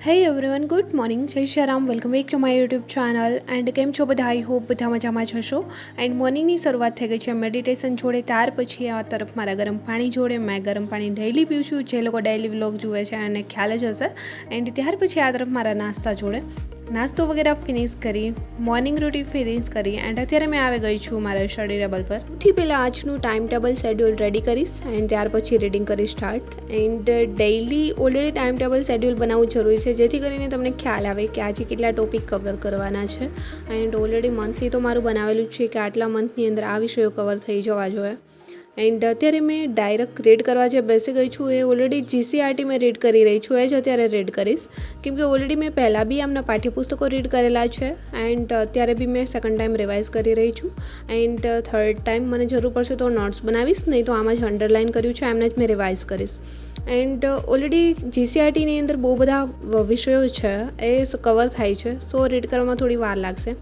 Hey everyone, good morning. જય Shri Ram. Welcome back to my YouTube channel and કેમ છો બધા? આઈ હોપ બધા મજામાં જ હશો. એન્ડ મોર્નિંગની શરૂઆત થઈ ગઈ છે મેડિટેશન જોડે, ત્યાર પછી આ તરફ મારા ગરમ પાણી જોડે. મેં ગરમ પાણી ડેઈલી પીઉં છું, જે લોકો ડેઈલી વ્લોગ જુએ છે અને ખ્યાલ જ હશે. એન્ડ ત્યાર પછી આ તરફ મારા નાસ્તા જોડે નાસ્તો વગેરે ફિનિશ કરી, મોર્નિંગ રૂટીન ફિનિશ કરી એન્ડ અત્યારે મેં આવી ગઈ છું મારા સ્ટડી ટેબલ પર. સૌથી પહેલાં આજનું ટાઈમ ટેબલ શેડ્યુલ રેડી કરીશ એન્ડ ત્યાર પછી રીડિંગ કરી start. And daily already time table schedule બનાવવું જરૂરી છે, જેથી કરીને તમને ખ્યાલ આવે કે આજે કેટલા ટોપિક કવર કરવાના છે. એન્ડ ઓલરેડી મંથલી તો મારું બનાવેલું જ છે કે આટલા મંથની અંદર આ વિષયો કવર થઈ જવા જોઈએ. એન્ડ અત્યારે મેં ડાયરેક્ટ રીડ કરવા જે બેસી ગઈ છું એ ઓલરેડી જીસીઆરટી મેં રીડ કરી રહી છું, એ જ અત્યારે રીડ કરીશ. કેમ કે ઓલરેડી મેં પહેલાં બી આમના પાઠ્યપુસ્તકો રીડ કરેલા છે એન્ડ અત્યારે બી મેં સેકન્ડ ટાઈમ રિવાઇઝ કરી રહી છું. એન્ડ થર્ડ ટાઈમ મને જરૂર પડશે તો નોટ્સ બનાવીશ, નહીં તો આમાં જ અંડરલાઇન કર્યું છે એમને જ મેં રિવાઇઝ કરીશ. એન્ડ ઓલરેડી જીસીઆરટીની અંદર બહુ બધા વિષયો છે એ કવર થાય છે, સો રીડ કરવામાં થોડી વાર લાગશે.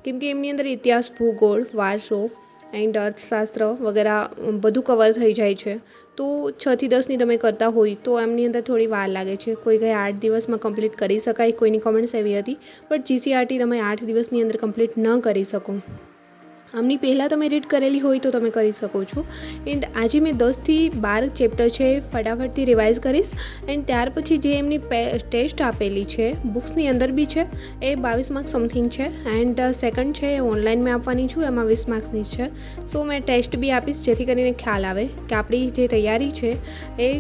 કેમ કે એમની અંદર ઇતિહાસ, ભૂગોળ, વારસો એન્ડ અર્થશાસ્ત્ર વગેરે બધું કવર થઈ જાય છે. તો 6 થી 10ની તમે કરતા હોય તો એમની અંદર થોડી વાર લાગે છે. કોઈ કહે 8 દિવસમાં કમ્પ્લીટ કરી શકાય, કોઈની કમેન્ટ્સ એવી હતી, બટ જીસીઆરટી તમે 8 દિવસની અંદર કમ્પ્લીટ ન કરી શકો. આમની પહેલાં તમે રીડ કરેલી હોય તો તમે કરી શકો છો. એન્ડ આજે મેં 10 થી 12 ચેપ્ટર છે ફટાફટથી રિવાઇઝ કરીશ. એન્ડ ત્યાર પછી જે એમની ટેસ્ટ આપેલી છે બુક્સની અંદર બી છે એ 22 માર્ક્સ સમથિંગ છે. એન્ડ સેકન્ડ છે એ ઓનલાઈન મેં આપવાની છું, એમાં 20 માર્ક્સની છે. સો મેં ટેસ્ટ બી આપીશ, જેથી કરીને ખ્યાલ આવે કે આપણી જે તૈયારી છે એ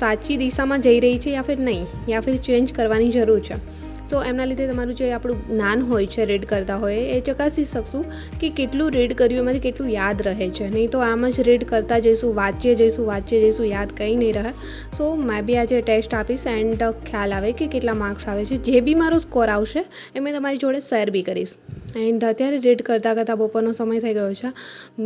સાચી દિશામાં જઈ રહી છે યા ફિર નહીં, યા ફિર ચેન્જ કરવાની જરૂર છે. સો એમના લીધે તમારું જે આપણું જ્ઞાન હોય છે રીડ કરતા હોય એ ચકાસી શકશું કે કેટલું રીડ કર્યું એમાંથી કેટલું યાદ રહે છે. નહીં તો આમ જ રીડ કરતા જઈશું, વાંચીએ જઈશું, યાદ કંઈ નહીં રહે. સો મેં બી આજે ટેસ્ટ આપીશ એન્ડ ખ્યાલ આવે કે કેટલા માર્ક્સ આવે છે. જે બી મારો સ્કોર આવશે એ મેં તમારી જોડે શેર બી કરીશ. એન્ડ અત્યારે રીડ કરતાં બપોરનો સમય થઈ ગયો છે.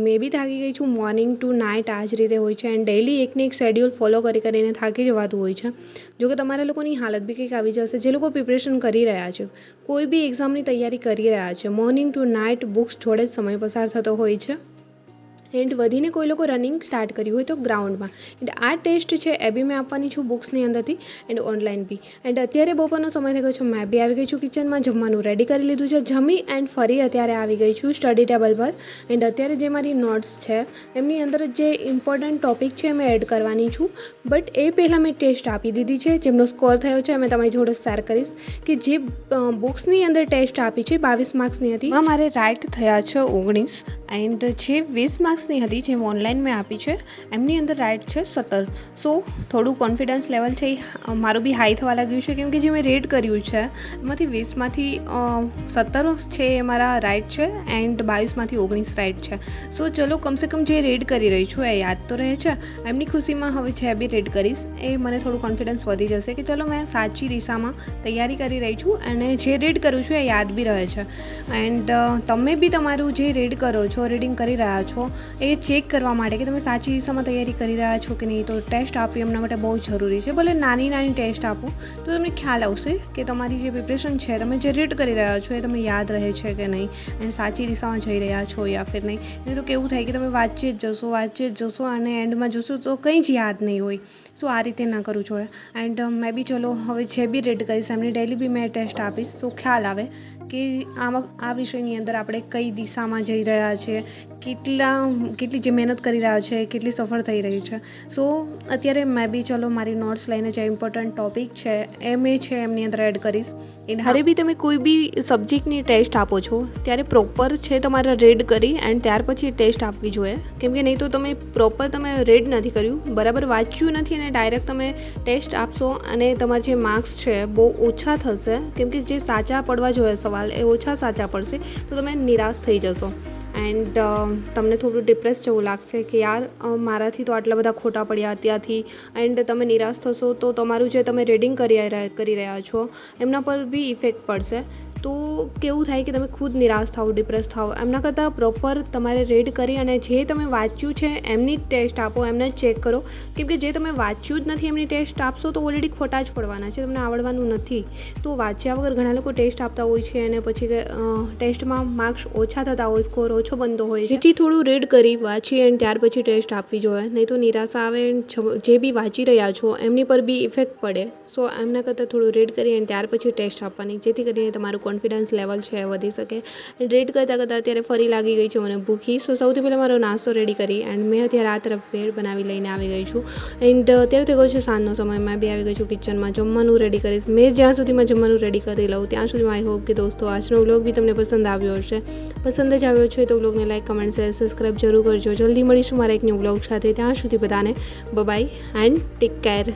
મેં બી થાકી ગઈ છું. મોર્નિંગ ટુ નાઇટ આ જ રીતે હોય છે એન્ડ ડેઈલી એકને એક શેડ્યુલ ફોલો કરીને થાકી જવાતું હોય છે. જોકે તમારા લોકોની હાલત બી કંઈક આવી જશે જે લોકો પ્રિપરેશન કરી રહ્યા છે, કોઈ બી એક્ઝામની તૈયારી કરી રહ્યા છે. મોર્નિંગ ટુ નાઇટ બુક્સ જોડે જ સમય પસાર થતો હોય છે. એન્ડ વધીને કોઈ લોકો રનિંગ સ્ટાર્ટ કર્યું હોય તો ગ્રાઉન્ડમાં. એન્ડ આ ટેસ્ટ છે એ બી મેં આપવાની છું બુક્સની અંદરથી એન્ડ ઓનલાઈન બી. એન્ડ અત્યારે બપોરનો સમય થઈ ગયો છે, મેં બી આવી ગઈ છું કિચનમાં, જમવાનું રેડી કરી લીધું છે. જમી એન્ડ ફરી અત્યારે આવી ગઈ છું સ્ટડી ટેબલ પર. એન્ડ અત્યારે જે મારી નોટ્સ છે એમની અંદર જે ઇમ્પોર્ટન્ટ ટોપિક છે મેં એડ કરવાની છું. બટ એ પહેલાં મેં ટેસ્ટ આપી દીધી છે. જેમનો સ્કોર થયો છે મેં તમારી જોડે શેર કરીશ કે જે બુક્સની અંદર ટેસ્ટ આપી છે 22 માર્ક્સની હતી, એમાં મારે રાઇટ થયા છે 19. એન્ડ જે 20 માર્ક્સની હતી જે ઓનલાઈન મેં આપી છે એમની અંદર રાઇટ છે 17. સો થોડું કોન્ફિડન્સ લેવલ છે મારું બી હાઈ થવા લાગ્યું છે, કેમ કે જે મેં રેડ કર્યું છે એમાંથી 20માંથી 17 છે એ મારા રાઇટ છે એન્ડ 22માંથી 19 રાઇટ છે. સો ચલો કમસે કમ જે રેડ કરી રહી છું એ યાદ તો રહે છે. એમની ખુશીમાં હવે છે બી રેડ કરીશ, એ મને થોડું કોન્ફિડન્સ વધી જશે કે ચલો મેં સાચી દિશામાં તૈયારી કરી રહી છું અને જે રેડ કરું છું એ યાદ બી રહે છે. એન્ડ તમે બી તમારું જે રેડ કરો છો, રીડિંગ કરી રહ્યા છો, એ ચેક કરવા માટે કે તમે સાચી દિશામાં તૈયારી કરી રહ્યા છો કે નહીં, તો ટેસ્ટ આપવી એમના માટે બહુ જરૂરી છે. ભલે નાની ટેસ્ટ આપો તો તમને ખ્યાલ આવશે કે તમારી જે પ્રિપરેશન છે, તમે જે રીડ કરી રહ્યા છો એ તમને યાદ રહે છે કે નહીં અને સાચી દિશામાં જઈ રહ્યા છો યા ફિર નહીં. નહીં તો કેવું થાય કે તમે વાંચીએ જ જશો અને એન્ડમાં જશો તો કંઈ જ યાદ નહીં હોય. સો આ રીતે ના કરવું જોઈએ. એન્ડ મેં બી ચલો હવે જે બી રીડ કરીશ એમની ડેઈલી બી મેં ટેસ્ટ આપીશ, તો ખ્યાલ આવે કે આ વિષયની અંદર આપણે કઈ દિશામાં જઈ રહ્યા છીએ, કેટલી જે મહેનત કરી રહ્યા છે, કેટલી સફળ થઈ રહી છે. સો અત્યારે મેં બી ચલો મારી નોટ્સ લઈને જે ઇમ્પોર્ટન્ટ ટોપિક છે એ મેં છે એમની અંદર એડ કરીશ. એન્ડ હવે બી તમે કોઈ બી સબ્જેક્ટની ટેસ્ટ આપો છો ત્યારે પ્રોપર છે તમારે રેડ કરી એન્ડ ત્યાર પછી ટેસ્ટ આપવી જોઈએ. કેમ કે નહીં તો તમે પ્રોપર તમે રેડ નથી કર્યું, બરાબર વાંચ્યું નથી અને ડાયરેક્ટ તમે ટેસ્ટ આપશો અને તમારા જે માર્ક્સ છે બહુ ઓછા થશે. કેમ કે જે સાચા પડવા જોઈએ સવાલ એ ઓછા સાચા પડશે તો તમે નિરાશ થઈ જશો એન્ડ તમને થોડું ડિપ્રેસ જેવું લાગશે કે યાર મારાથી તો આટલા બધા ખોટા પડ્યા અત્યારથી. એન્ડ તમે નિરાશ થશો તો તમારું જે તમે રીડિંગ કરી રહ્યા છો એમના પર બી ઇફેક્ટ પડશે. તો કેવું થાય કે તમે ખુદ નિરાશ થાઓ, ડિપ્રેસ થાઓ. એમના કરતાં પ્રોપર તમારે રીડ કરી અને જે તમે વાંચ્યું છે એમની જ ટેસ્ટ આપો, એમને જ ચેક કરો. કેમ કે જે તમે વાંચ્યું જ નથી એમની ટેસ્ટ આપશો તો ઓલરેડી ખોટા જ પડવાના છે, તમને આવડવાનું નથી. તો વાંચ્યા વગર ઘણા લોકો ટેસ્ટ આપતા હોય છે અને પછી ટેસ્ટમાં માર્ક્સ ઓછા થતા હોય, સ્કોર ઓછો બનતો હોય છે. જેથી થોડું રીડ કરી વાંચી અને ત્યાર પછી ટેસ્ટ આપવી જોઈએ, નહીં તો નિરાશા આવે. જે બી વાંચી રહ્યા છો એમની પર બી ઇફેક્ટ પડે. સો એમના કરતાં થોડું રીડ કરી અને ત્યાર પછી ટેસ્ટ આપવાની, જેથી કરીને તમારું કોન્ફિડન્સ લેવલ છે એ વધી શકે. રીડ કરતાં અત્યારે ફરી લાગી ગઈ છું મને ભૂખી. સો સૌથી પહેલાં મારો નાસ્તો રેડી કરી એન્ડ મેં અત્યારે આ તરફ ભેળ બનાવી લઈને આવી ગઈ છું. એન્ડ અત્યારે તો ગયો છે સાંજનો સમય, મેં બી આવી ગઈ છું કિચનમાં, જમવાનું રેડી કરીશ. મેં જ્યાં સુધીમાં જમવાનું રેડી કરી લઉં ત્યાં સુધીમાં આઈ હોપ કે દોસ્તો આજનો વ્લોગ બી તમને પસંદ આવ્યો હશે. પસંદ જ આવ્યો છે તો વ્લોગને લાઈક, કમેન્ટ, શેર, સબસ્ક્રાઈબ જરૂર કરજો. જલ્દી મળીશું મારા એક ન્યૂ વ્લોગ સાથે. ત્યાં સુધી બધાને બાય એન્ડ ટેક કેર.